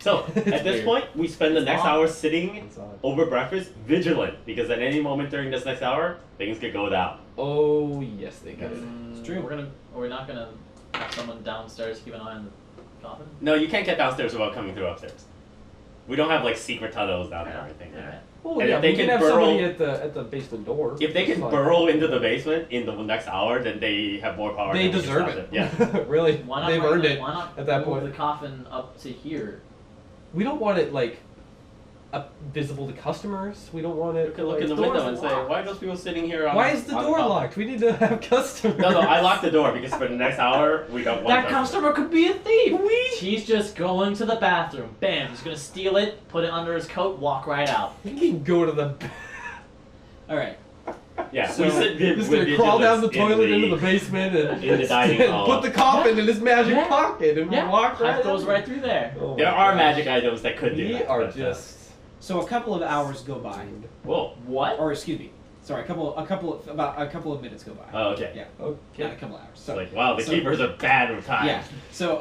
So, at this point, we spend the next hour sitting over breakfast, vigilant, because at any moment during this next hour, things could go down. Oh, yes, they could. It's true. We're not gonna have someone downstairs keep an eye on the coffin? No, you can't get downstairs without coming through upstairs. We don't have, like, secret tunnels down there or anything. Yeah. Well, and yeah, if they we can can have burrow, somebody at the basement door. if they can burrow into the basement in the next hour, then they have more power. They than we can deserve stop it. them. Yeah. Really, Why not they've bring earned the- it Why not at that move point. the coffin up to here? We don't want it like visible to customers. We don't want it. You can look in the door's window and say, locked. why are those people sitting here on Why is the on door coffin? locked? We need to have customers. No, I locked the door because for the next hour, we don't want That customer could be a thief! He's just going to the bathroom. Bam, he's gonna steal it, put it under his coat, walk right out. We can go to the. Alright. Yeah, So we sit just with gonna crawl down the vigilance toilet into the basement and in the dining and hall. put the coffin in his magic Yeah. pocket and Yeah, walk right. that goes in. right through there. Oh There my are gosh. magic items that could do We that. are but, just. So a couple of hours go by, Whoa. What? or excuse me, sorry, about a couple of minutes go by. Oh, okay. Yeah, Okay. not a couple hours. It's So like, wow, the so- keepers are bad with time. yeah, so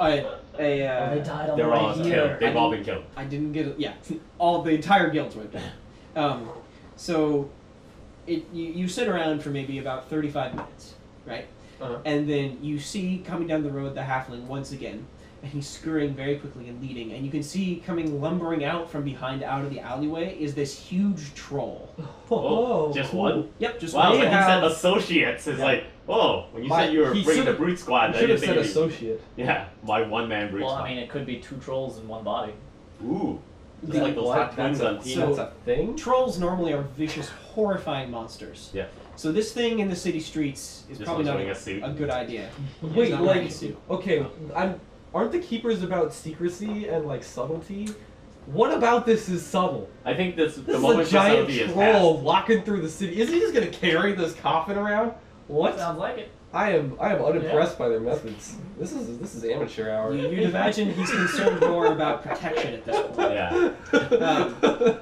They died on the They're way all here. killed. They've all been killed. I didn't get it. Yeah, all the entire guild's wiped out. So you sit around for maybe about 35 minutes, right? Uh-huh. And then you see coming down the road the halfling once again, and he's scurrying very quickly and leading, and you can see coming lumbering out from behind out of the alleyway is this huge troll. Oh, just one? Yep, just Wow, one. when you have- said associates, it's Yeah. like, oh, when you My- said you were he bringing the should've- brute squad, I I should didn't have think said it'd be- associate. Yeah, my one-man brute Well, squad. I mean, it could be two trolls in one body. Ooh. Just like those What? hot twins on That's TV. a, that's a thing? Trolls normally are vicious, horrifying monsters. Yeah. So this thing in the city streets is Just probably one not wearing a suit. a good idea. Wait, He's not wearing like, a suit. okay, aren't the keepers about secrecy and like subtlety? What about this is subtle? I think this the This moment is a for giant subtlety is troll past. walking through the city. Is he just gonna carry this coffin around? What? Sounds like it. I am unimpressed by their methods. This is amateur hour. You'd imagine he's concerned more about protection at this point. Yeah.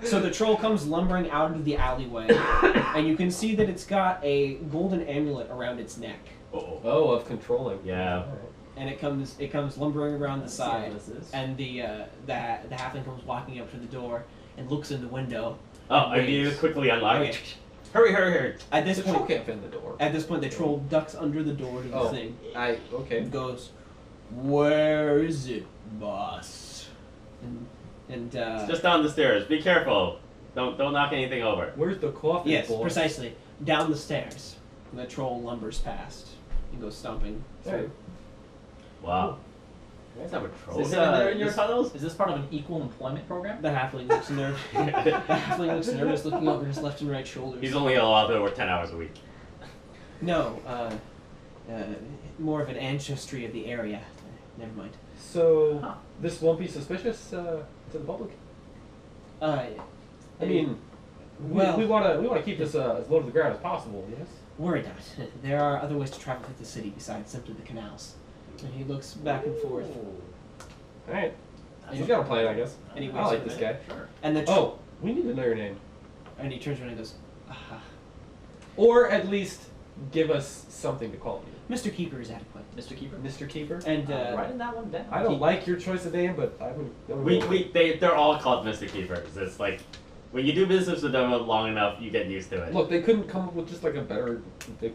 So the troll comes lumbering out into the alleyway, and you can see that it's got a golden amulet around its neck, Uh-oh. Oh, of controlling. Yeah. and it comes lumbering around the Let's see what side, this is. and the halfling comes walking up to the door and looks in the window. Oh, I need to quickly unlock Okay. it. Hurry, hurry, hurry. At this The troll point, can't fit in the door. the troll ducks under the door to the Oh. thing Okay. and goes, "Where is it, boss?" And It's just down the stairs. Be careful. Don't knock anything over. Where's the coffin? yes, boy? precisely down the stairs. And the troll lumbers past and goes stomping Hey. through. Wow. You guys have a troll Is this, in there in your this- tunnels? Is this part of an equal employment program? The halfling looks nervous, looking over his left and right shoulders. He's only allowed to work 10 hours a week. No, more of an ancestry of the area. Never mind. So Huh. this won't be suspicious to the public. Uh, I mean, well, we want to keep this as low to the ground as possible. Yes. worry not. There are other ways to travel through the city besides simply the canals. And he looks back and forth. All right. He's got a plan, I guess. Anyways, I like this guy. Sure. And the Oh, we need to know your name, and he turns around and goes, "Aha, or at least give us something to call you, Mr. Keeper is adequate." Mr. Keeper? Mr. Keeper. And Writing that one down. I don't like your choice of name, but I would. They're all called Mr. Keepers. It's like, when you do business with them long enough, you get used to it. Look, they couldn't come up with just like a better,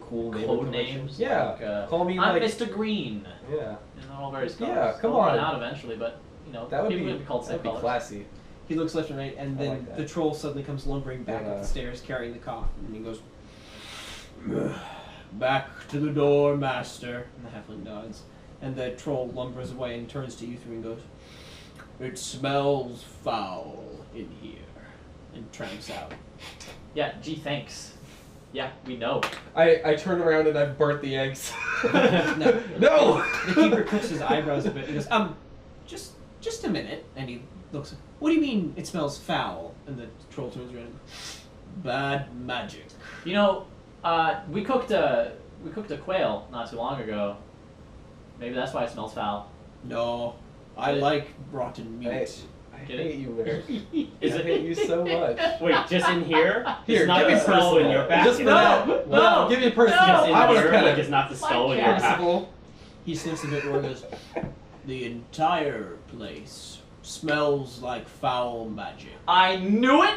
cool name. or Code convention. names. Yeah. Like, Call me I'm like. Mr. Green. Yeah. They're not all very colors. Yeah, come They'll run on. out eventually, but you know, That would people be. would be called That'd same be colors. classy. he looks left and right, and I then like that. the troll suddenly comes lumbering back Yeah. up the stairs carrying the coffin, and he goes, "Back to the door, master." And the halfling nods, and the troll lumbers away and turns to you three and goes, "It smells foul in here," and tramps out. Yeah, gee, thanks. Yeah, we know. I turn around and I've burnt the eggs. No. No. The keeper clicks his eyebrows a bit and goes, just a minute." And he looks, "What do you mean it smells foul?" And the troll turns around. "Bad magic." You know, we cooked a quail not too long ago. Maybe that's why it smells foul. No, I like rotten meat. I Get it? hate you, Merek. Is I it- hate you so much. Wait, just in here? Here, It's not give me the skull in personal. your back. Just for No, that. no, Give me a personal. no. Just in I was here, kind like of it's not the skull in your Podcast. back. possible. He sniffs a bit more and goes, "The entire place Smells like foul magic. I knew it!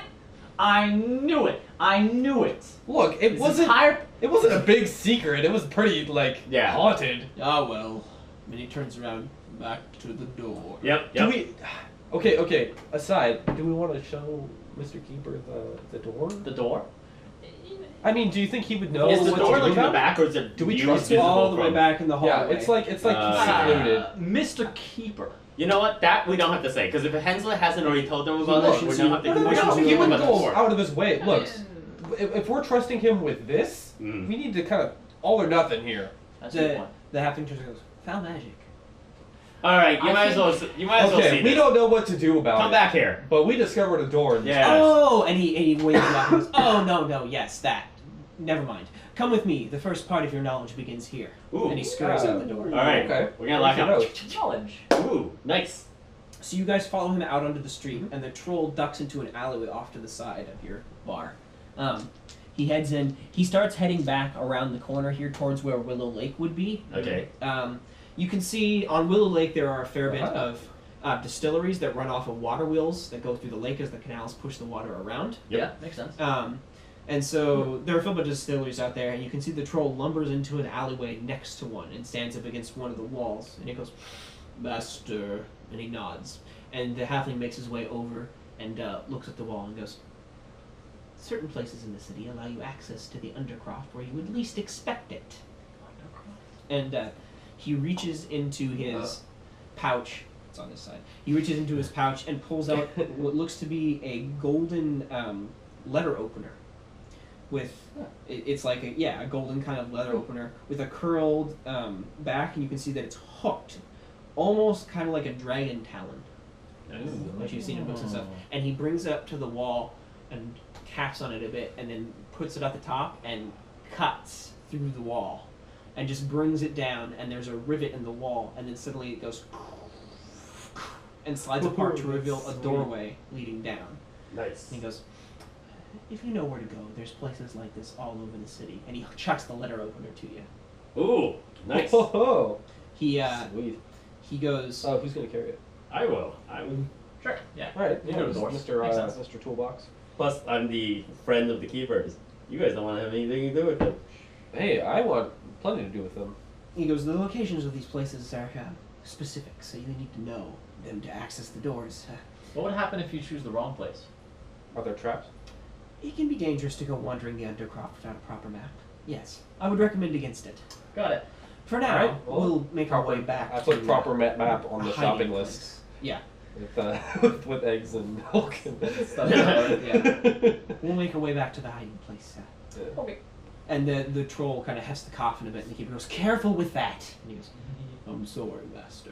I knew it! I knew it! Look, it This wasn't. entire... It wasn't a big secret. It was pretty Yeah. haunted. Ah well. And he turns around back to the door. Yep. Do we? Okay. Aside, do we want to show Mr. Keeper the door? The door? I mean, do you think he would know? Is the what door to like do in the about back, or is it Do we view trust him? visible All the way from- back in the it? Yeah, hallway. it's like he's secluded. Mr. Keeper. You know what? That we don't have to say, because if Hensler hasn't already told them about Look, it, we see, don't have to. No, we don't he give would them about go the door. out of his way. Look, if we're trusting him with this, Mm. we need to kind of all or nothing here. That's a good The point. halfling turns and goes, foul magic. All right, you I might as well. You might as well see Okay, we this. don't know what to do about it. Come back here. But we discovered a door. In this Yeah. Oh, and he waves you up and goes, oh, no, yes, that. Never mind. Come with me. The first part of your knowledge begins here. Ooh. And he scurries out the door. All right. Okay. We're gonna lock Where's out. the Knowledge. Ooh, nice. So you guys follow him out onto the street, and the troll ducks into an alleyway off to the side of your bar. He heads in. He starts heading back around the corner here towards where Willow Lake would be. Okay. You can see on Willow Lake there are a fair bit Uh-huh. of distilleries that run off of water wheels that go through the lake as the canals push the water around. Yep. Yeah, makes sense. And so there are a fair bit of distilleries out there, and you can see the troll lumbers into an alleyway next to one and stands up against one of the walls. And he goes, Master, and he nods. And the halfling makes his way over and looks at the wall and goes, certain places in the city allow you access to the Undercroft where you would least expect it. And he reaches into his pouch. It's on this side. He reaches into his pouch and pulls out what looks to be a golden letter opener. With it's like a golden kind of leather opener with a curled back, and you can see that it's hooked, almost kind of like a dragon talon, which you've seen in books and stuff. And he brings it up to the wall and taps on it a bit, and then puts it at the top and cuts through the wall, and just brings it down. And there's a rivet in the wall, and then suddenly it goes and slides apart to reveal a doorway leading down. Nice. And he goes, if you know where to go, there's places like this all over the city. And he chucks the letter opener to you. Ooh, nice. Oh, He sweet. he goes, Oh, who's gonna carry it? I will. I will. Sure. Yeah. All right, You go to the doors. Mr. Makes sense. Mr. Toolbox. Plus, I'm the friend of the keepers. You guys don't want to have anything to do with it. Hey, I want plenty to do with them. he goes, the locations of these places are specific, so you need to know them to access the doors. What would happen if you choose the wrong place? Are there traps? It can be dangerous to go wandering the Undercroft without a proper map. Yes, I would recommend against it. Got it. For now, All right, well, we'll make our way back. I put to, proper map on a the hiding shopping place. list Yeah, with eggs and milk and Stuff. yeah. We'll make our way back to the hiding place. Okay. And the troll kind of hefts the coffin a bit, and the keeper goes, careful with that. And he goes, I'm sorry, master.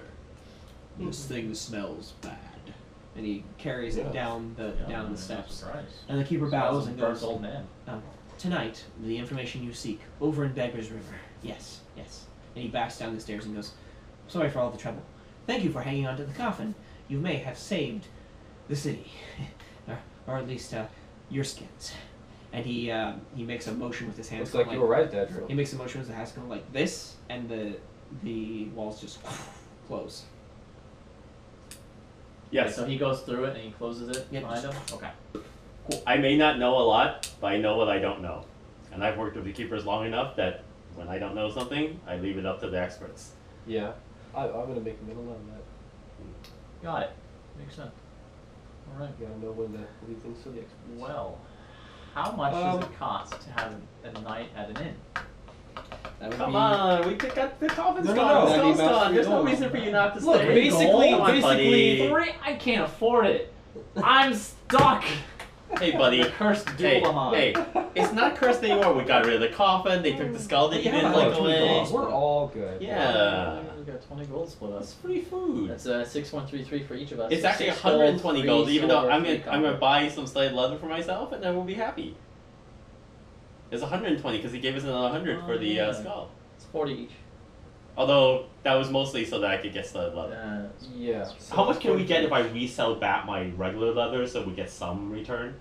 This thing smells bad. And he carries it down the steps. Surprise. And the keeper bows and Burnt goes, old man. tonight, the information you seek, over in Beggar's River. Yes. And he backs down the stairs and goes, sorry for all the trouble. Thank you for hanging on to the coffin. You may have saved the city. or at least your skins. And he makes a motion with his hands. Looks like you were right, Dad. He makes a motion with his hands, going like this, and the walls just close. Yes. So he goes through it and he closes it Yep. behind him? Okay. Cool. I may not know a lot, but I know what I don't know. And I've worked with the keepers long enough that when I don't know something, I leave it up to the experts. Yeah, I'm gonna make a middle on that. Got it. Makes sense. Alright. You gotta know when to leave things to the experts. Well, how much does it cost to have a night at an inn? That would Come be, on, we got the coffin's No, gone, the that'd skull's be gone. about There's no $3. reason for you not to Look, stay. basically- Come on, buddy. Three? I can't afford it. I'm stuck. Hey, buddy. The cursed Hey, Dulamon. hey, it's not cursed anymore. We got rid of the coffin. They took the skull that you didn't like away. We're all good. Yeah. We got 20 gold split up. It's free food. That's 6133 for each of us. It's actually 6 120 gold, three even though silver, I'm three gonna copper. buy some slave leather for myself, and then we'll be happy. It's 120 because he gave us another 100 for the yeah. skull. It's 40 each. Although that was mostly so that I could get slave leather. Yeah. How much can we get if I resell back my regular leather so we get some return?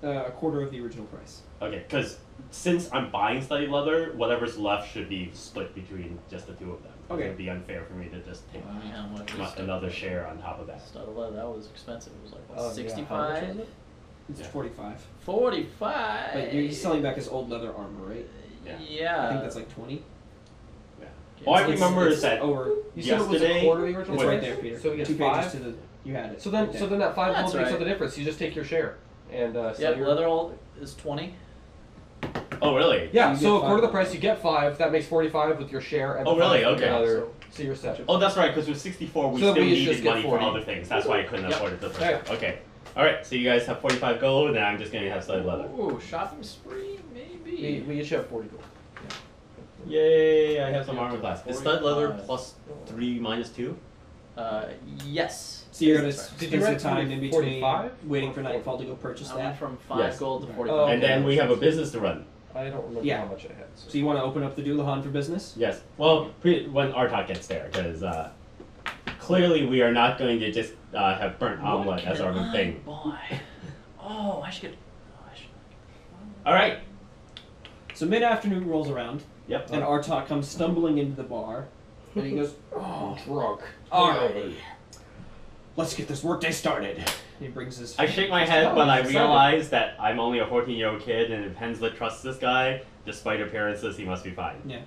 a quarter of the original price. Okay, because since I'm buying studded leather, whatever's left should be split between just the two of them. Okay. It would be unfair for me to just take How much was another share on top of that. Studded leather? That was expensive. It was like what, Oh, yeah. How much 65? was it? It's Yeah. 45. 45. But you're selling back as old leather armor, right? Yeah. I think that's like 20. All I It's- remember it's is that over. You said it was a yesterday- quarter of the original It's price? right there, Peter. So we get 2 pages 5? to the. You had it. So then, right so there. then that 5 That's gold makes up right. the difference. You just take your share and Yeah, sell your. leather old is 20. Oh, really? Yeah, You so get a quarter of the 5. price, you get 5. That makes 45 with your share. And Oh, the 5 really? with Okay. Another, so you're set. Oh, that's right, because with 64, we So still we just needed get money for 40. other things. That's why I couldn't Yep. afford it the first Okay. time. Okay. Alright, so you guys have 45 gold, and I'm just going to have studded leather. Ooh, shopping spree, maybe. We each have 40 gold. Yay, I have some armor class. Is 45. stud leather plus 3 minus 2? Yes. So you're gonna That's right. Did spend you some write time in between 45? waiting for nightfall to go purchase I went that. from 5 Yes. gold to Oh, 45. And then we have a business to run. I don't remember Yeah. how much I had. So you want to open up the Doulahan for business? Yes. Well, when Artok gets there, because clearly we are not going to just have burnt omelet as our thing. Buy? Oh, I should get. Oh, I should. Alright. So mid-afternoon rolls around, Yep. and Artok comes stumbling into the bar, and he goes, Oh, drunk. "Alrighty, let's get this workday started." He brings his. I shake my head, but I excited. realize that I'm only a 14-year-old kid, and if Hensler trusts this guy, despite appearances, he must be fine. Yeah.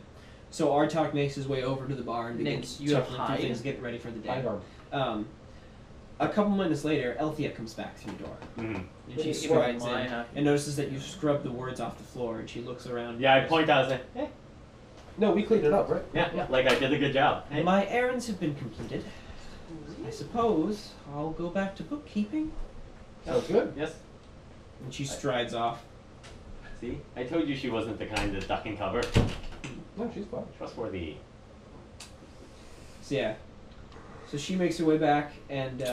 So Artok makes his way over to the bar and Nick, begins you have shuffling through hide? things, getting ready for the day. Sidearm. A couple minutes later, Elthea comes back through the door. Mhm. And Give she me strides my in happy- and notices that you scrubbed the words off the floor, and she looks around. Yeah, I point out and say, hey, No, we cleaned it up, right? yeah, like I did a good job. Hey. My errands have been completed. I suppose I'll go back to bookkeeping. Sounds good. Yes. And she strides off. See? I told you she wasn't the kind to duck and cover. No, she's fine. Trustworthy. So yeah. So she makes her way back and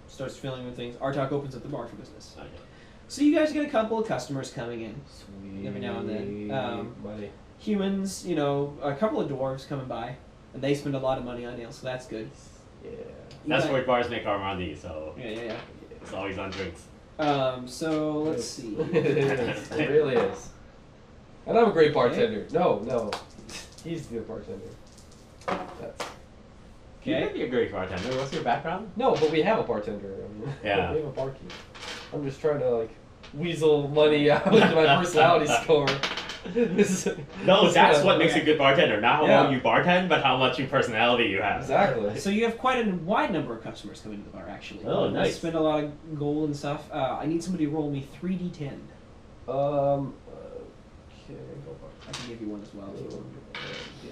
starts filling with things. Artok opens up the bar for business. Okay. So you guys get a couple of customers coming in. Sweet. Every now and then. Money. Humans, you know, a couple of dwarves coming by. And they spend a lot of money on nails, so that's good. Yeah. That's You where bars make Armandi, so Yeah. it's always on drinks. So let's see. it is. It really is. And I'm a great bartender. No. He's the bartender. That's... You Okay. might be a great bartender. What's your background? No, but we have a bartender. I mean, Yeah. we have a barkeep. I'm just trying to like weasel money out of my personality score. No, that's what okay. makes a good bartender. Not how Yeah. well you bartend, but how much personality you have. Exactly. So you have quite a wide number of customers coming to the bar, actually. Oh, They nice. spend a lot of gold and stuff. I need somebody to roll me 3d10. Okay. I can give you one as well. if you want. Yeah.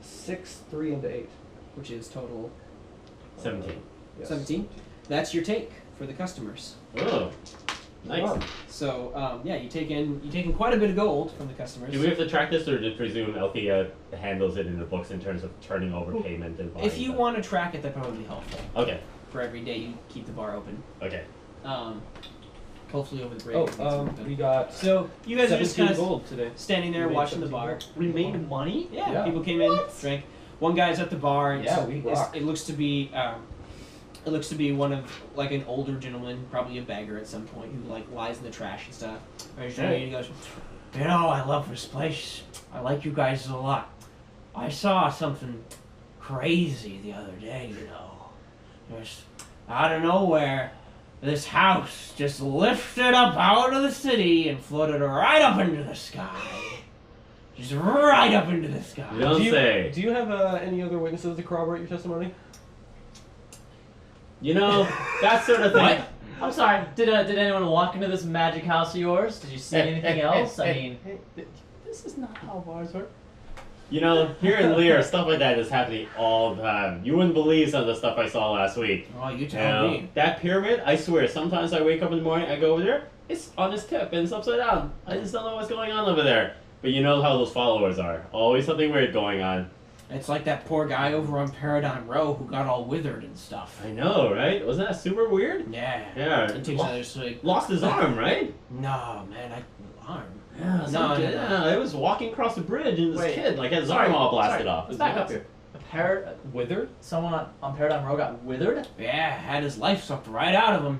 6, 3, and 8. Which is total 17. Yes. 17. That's your take for the customers. Oh, nice. Oh. So yeah, you take in quite a bit of gold from the customers. Do we have to track this, or to presume Althea handles it in the books in terms of turning over payment and buying If you stuff? want to track it, that probably be helpful Okay, for every day you keep the bar open. okay. Hopefully over the break. Oh, we can get something we done. got So you guys are just 17 kind of gold today. standing there We made watching the 17 bar. gold. We made money? Yeah, Yeah. people came in, drank. One guy's at the bar. And Yeah, we rock. it looks to be one of like an older gentleman, probably a beggar at some point, who like lies in the trash and stuff. And he's drinking, and he goes, "You know, I love this place. I like you guys a lot. I saw something crazy the other day. You know, just out of nowhere." This house just lifted up out of the city and floated right up into the sky. Just right up into the sky. You don't say. Do you have any other witnesses to corroborate your testimony? You know, that sort of thing. What? I'm sorry. Did anyone walk into this magic house of yours? Did you see anything else? I mean, this is not how bars work. You know, here in Lear, stuff like that is happening all the time. You wouldn't believe some of the stuff I saw last week. Oh, you You tell know, me. that pyramid, I swear, sometimes I wake up in the morning, I go over there, it's on its tip and it's upside down. I just don't know what's going on over there. But you know how those followers are. Always something weird going on. It's like that poor guy over on Paradigm Row who got all withered and stuff. I know, right? Wasn't that super weird? Yeah. Yeah. It takes another swig. Lost his arm, right? No, man, arm. Yeah, No, kid, no. yeah, I was walking across the bridge and this Wait. kid, like, had his Sorry, arm all blasted sorry. off. Let's back up here. Withered? Someone on Paradigm Row got withered? Yeah, had his life sucked right out of him.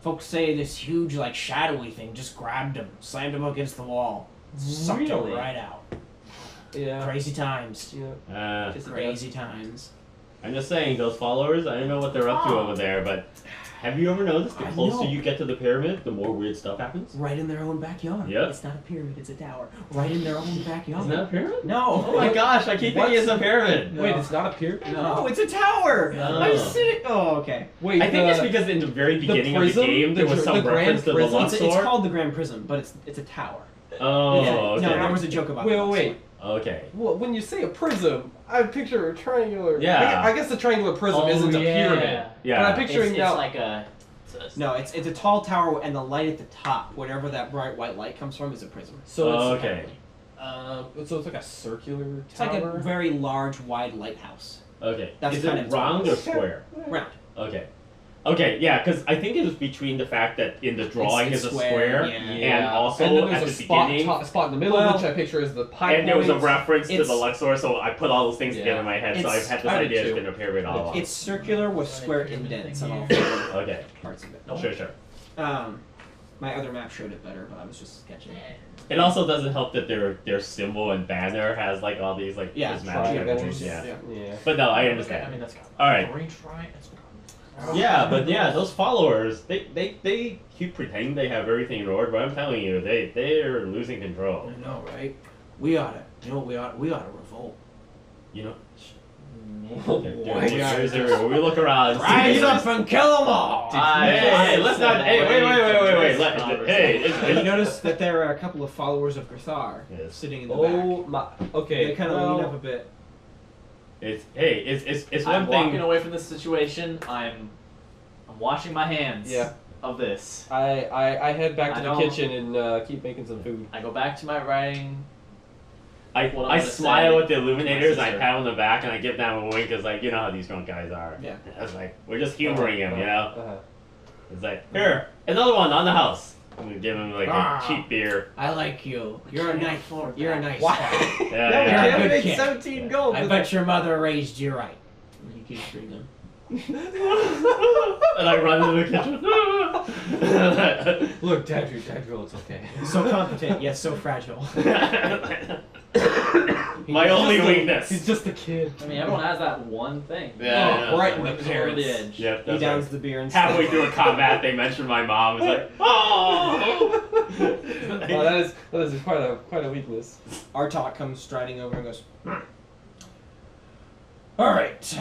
Folks say this huge, like, shadowy thing just grabbed him, slammed him against the wall, sucked him Really? right out. Yeah. Crazy times. Yeah. Crazy times. I'm just saying, those followers, I don't know what they're up to over there, but have you ever noticed the I closer know. you get to the pyramid, the more weird stuff happens? Right in their own backyard. Yep. It's not a pyramid, it's a tower. Right in their own backyard. Isn't that a pyramid? No. Oh my gosh, I keep thinking it's a pyramid. Wait, it's not a pyramid? No, it's a tower. No. I'm sitting. Oh, okay. Wait, I think it's because in the very beginning of the prism? game, there The was some grand reference to the prism? Luxor. It's called the Grand Prism, but it's a tower. Oh, Yeah. okay. No, there was a joke about Wait, that. wait. Okay. Well, when you say a prism, I picture a triangular. Yeah. I guess the triangular prism isn't a pyramid. Yeah. But I'm picturing it's now. like a... No, it's a tall tower, and the light at the top, whatever that bright white light comes from, is a prism. So it's okay. so it's like a circular It's tower. like a very large, wide lighthouse. Okay. That's Is kind it of round or tall. square? Round. Okay. Okay, yeah, because I think it was between the fact that in the drawing It's it's a square, square, yeah. and also and then at there's the a spot, beginning, spot in the middle, Well, which I picture as the pie and there was a point. reference to the It's- Luxor, so I put all those things Yeah. together in my head, so I've It's- had this I did idea it's too. been a pyramid all along. It's circular with square indents on all four Okay, parts of it. sure. My other map showed it better, but I was just sketching it. It also doesn't help that their symbol and banner has like all these like Yeah, prismatic triangles. images, yeah. Yeah. But no, I Okay, understand. I mean, that's All right. Three triangles. Yeah, but yeah, those followers, they keep pretending they have everything in order, but I'm telling you, they're losing control. I know, right? We oughta, you know what we oughta revolt. You know? What? We look around. Rise up and kill them all! Hey, let's not. Hey, wait. Hey, You notice that there are a couple of followers of Grathar Yes. sitting in the Oh back. my. Okay. They kind of lean up a bit. It's I'm one walking thing. away from this situation. I'm washing my hands Yeah. of this. I head back I to the don't- kitchen and keep making some food. I go back to my writing. I What I'm I gonna smile say at the illuminators and I sister. pat on the back and I give them a wink because like you know how these drunk guys are. Yeah. It's like we're just humoring him, you know. Uh-huh. It's like here, another one on the house. I'm gonna give him like Ah. a cheap beer. I like you. You're a nice. You're a nice. Why? guy. Yeah, No, we yeah. can't Good make kid. 17 gold. I bet your mother raised you right. You keep drinking. And I run into the kitchen. Look, Dad drill, it's okay. So competent yet so fragile. My only He's weakness. just a kid. I mean, everyone has that one thing. Yeah, Oh, right in the Whips over the parents. edge. Yep, He that's downs right. the beer and Halfway through a combat, they mention my mom. It's like, oh. Well, that is quite a weakness. Artok comes striding over and goes, "All right,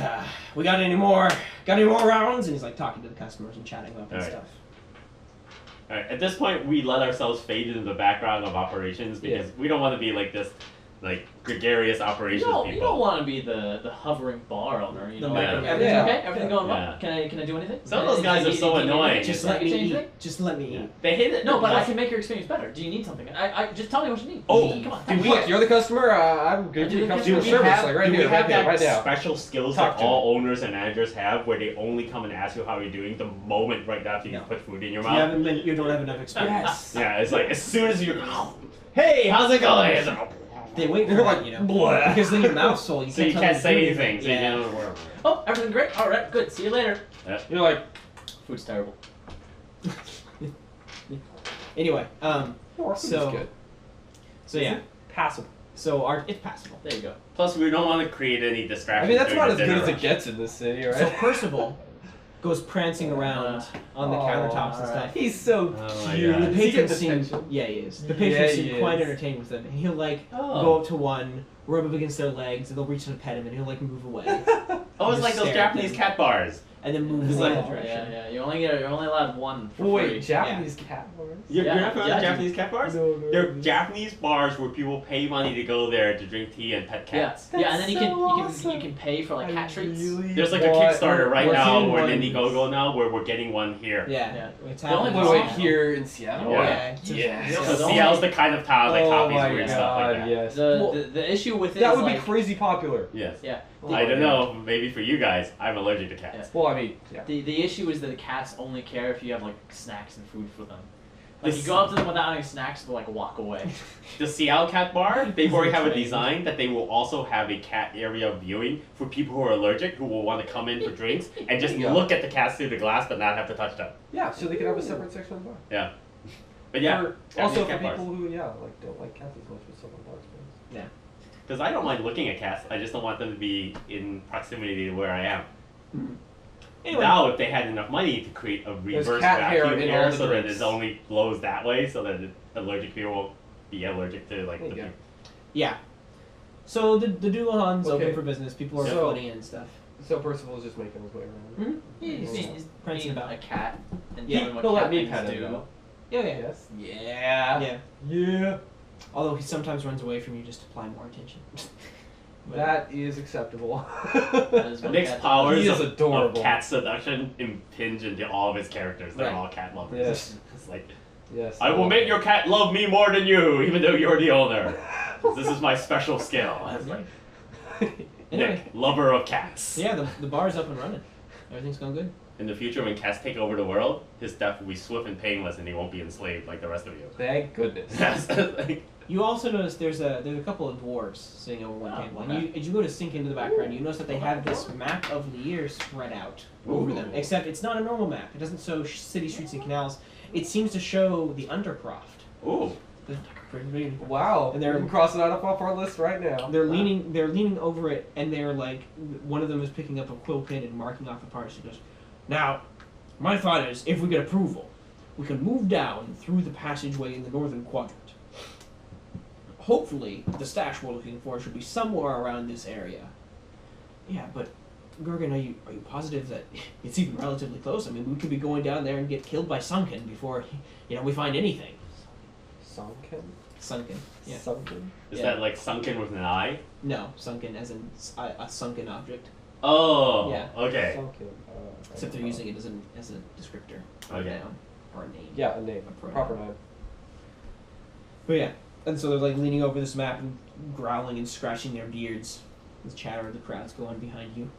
we got any more rounds?" And he's like talking to the customers and chatting up and All right. stuff. All right, at this point, we let ourselves fade into the background of operations because we don't want to be like this, like gregarious operations You people. don't want to be the hovering bar owner. You The know, micro- everything Yeah. okay? Everything going well? Yeah. Can I do anything? Some of those guys are so annoying. Just It's let me change eat. it? Just let me eat. They hate it. No, but I can make your experience better. Do you need something? I just tell me what you need. Oh, come on. do we- Look, you're the customer. I'm good Do to we customer have- service, like right do we here, have that right now. special skills Talk that to all owners and managers have, where they only come and ask you how you're doing the moment right after you No. put food in your You mouth? you don't have enough experience. Yeah, it's like as soon as you, hey, how's it going? It's like, They wait for They're that, like, you know, blah. because then your mouth's full. so you tell can't them to say do anything. So Yeah. you know, Oh, everything great. All right, good. See you later. You're like, Food's terrible. Anyway, oh, our food So- is good. so yeah, Passable. so it's passable. There you go. plus, we don't want to create any I distractions. mean, that's during about the as good dinner as it rush. gets in this city, right? So Percival goes prancing around on the Oh, countertops and alright. stuff. He's so Oh my cute. God. The Does he get patrons seem, attention? yeah, he is. The Yeah, patrons he seem quite is. entertained with them, and he'll like Oh. go up to one, rub up against their legs, and they'll reach to pet him, and he'll like move away, Oh, it's like those Stare at Japanese them. cat bars. and then move It's in like- that Yeah, direction. yeah. You're only allowed one for Wait, free. Japanese cat bars? You're Yeah, not familiar yeah, with Japanese cat bars? No, They're Japanese bars where people pay money to go there to drink tea and pet Yeah, cats. yeah, and then you can so you can pay for like cat treats. There's like a Kickstarter right what's now in or an one? Indiegogo now where we're getting one here. Yeah, Yeah. it's The only happening. Wait, one- here in Seattle? Yeah. Yeah. So the Seattle's only- the kind of town that Oh copies my weird god, stuff like that. yes. The issue with it That is would be like, crazy popular. Yes. Yeah. Oh I my don't God. know, maybe for you guys, I'm allergic to cats. Well, I mean, yeah. The issue is that the cats only care if you have like snacks and food for them. Like, you go up to them without any snacks, but, like, walk away. The Seattle Cat Bar, they already have a design that they will also have a cat area viewing for people who are allergic, who will want to come in for drinks and just Yeah. look at the cats through the glass but not have to touch them. Yeah, so they can have a separate section of the bar. Yeah. But yeah, Also for cat people bars. who like don't like cats as much with separate bar space. Because I don't mind looking at cats, I just don't want them to be in proximity to where I am. Anyway, Now, if they had enough money to create a reverse cat hair vacuum in air all the so that drinks. it only blows that way, so that allergic people won't be allergic to like There the you go. yeah. So the Doulahan's Okay. open for business. People are So- floating in and stuff. So Percival's just making his way around. He's prancing being about. a cat and Yeah, doing what he'll let cat me things pet him, do. though. Yeah, yeah. Yes. Yeah. Yeah. Yeah. Although he sometimes runs away from you just to apply more attention. But- That is acceptable. That is what Nick's cat powers He is of adorable. cat seduction impinge into all of his characters. They're Right. all cat lovers. Yes. It's like, Yes. I will make your cat love me more than you, even though you're the owner. This is my special skill. It's like, Anyway, Nick, lover of cats. yeah, the bar's up and running. Everything's going good. In the future, when cats take over the world, his death will be swift and painless, and he won't be enslaved like the rest of you. Thank goodness. Yes. Like, You also notice there's a couple of dwarves sitting over one Oh, table. okay. And as you go to sink into the background, you notice that they have this map of Lier spread out over them. Ooh. Except it's not a normal map. It doesn't show city streets and canals. It seems to show the Undercroft. ooh. Wow. And they're- we can cross it out off our list right now. They're leaning over it, and they're like, one of them is picking up a quill pen and marking off the parts. He goes, "Now, my thought is, if we get approval, we can move down through the passageway in the northern quadrant. Hopefully, the stash we're looking for should be somewhere around this area." Yeah, but Gergen, are you positive that it's even relatively close? I mean, we could be going down there and get killed by Sunken before, we find anything. Sunken? Sunken, yeah. Sunken? Is Yeah. that like sunken with an eye? No, Sunken as in a sunken object. Oh. Yeah. Okay. Sunken. Except they're using it as a descriptor, or a Okay. noun, or a name. Yeah, a name. A pronoun. Proper name. But yeah, and so they're like leaning over this map and growling and scratching their beards. The chatter of the crowd's going behind you.